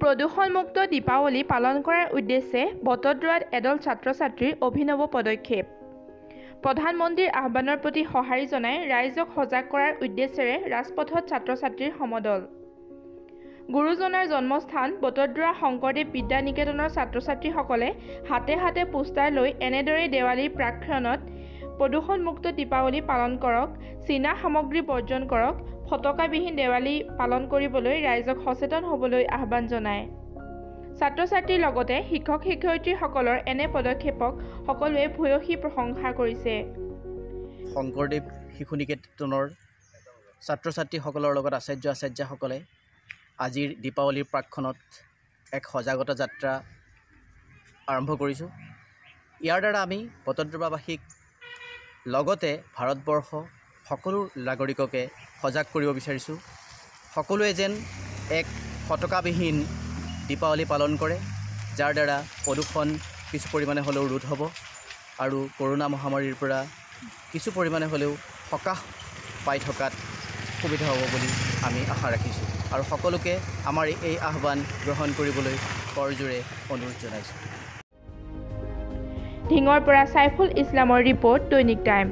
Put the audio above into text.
প্ৰদূষণমুক্ত দীপাৱলী পালন কৰাৰ উদ্দেশ্যে বটদ্ৰৱাত এদল ছাত্ৰ-ছাত্ৰীৰ অভিনৱ পদক্ষেপ। প্ৰধানমন্ত্ৰীৰ আহ্বানৰ প্ৰতি সঁহাৰি জনাই ৰাইজক সজাগ কৰাৰ উদ্দেশ্যেৰে ৰাজপথত ছাত্ৰ-ছাত্ৰীৰ সমদল। গুৰুজনাৰ জন্মস্থান বটদ্ৰৱা শংকৰদেৱ বিদ্যা নিকেতনৰ ছাত্ৰ-ছাত্ৰীসকলে হাতে হাতে পোষ্টাৰ লৈ এনেদৰে দেৱালীৰ প্ৰাকক্ষণত প্ৰদূষণমুক্ত দীপাৱলী পালন কৰক, চীনা সামগ্ৰী বৰ্জন কৰক, ফটকাবিহীন দেৱালী পালন কৰিবলৈ ৰাইজক সচেতন হ'বলৈ আহ্বান জনায়। ছাত্ৰ-ছাত্ৰীৰ লগতে শিক্ষক-শিক্ষয়িত্ৰীসকলৰ এনে পদক্ষেপক সকলোৱে ভূয়সী প্ৰশংসা কৰিছে। শংকৰদেৱ শিশু নিকেতনৰ ছাত্ৰ-ছাত্ৰীসকলৰ লগত আচাৰ্য-আচাৰ্যাসকলে আজিৰ দীপাৱলীৰ প্ৰাকক্ষণত এক সজাগতা যাত্ৰা আৰম্ভ কৰিছোঁ। ইয়াৰ দ্বাৰা আমি বটদ্ৰৱাবাসীক লগতে ভাৰতবৰ্ষ সকলো নাগৰিককে সজাগ কৰিব বিচাৰিছোঁ। সকলোৱে যেন এক ফটকাবিহীন দীপাৱলী পালন কৰে, যাৰ দ্বাৰা প্ৰদূষণ কিছু পৰিমাণে হ'লেও ৰোধ হ'ব আৰু কৰোনা মহামাৰীৰ পৰা কিছু পৰিমাণে হ'লেও সকাহ পাই থকাত সুবিধা হ'ব বুলি আমি আশা ৰাখিছোঁ আৰু সকলোকে আমাৰ এই আহ্বান গ্ৰহণ কৰিবলৈ কৰজোৰে অনুৰোধ জনাইছোঁ। ঢিঙৰ পৰা চাইফুল ইছলামৰ ৰিপৰ্ট, দৈনিক টাইম।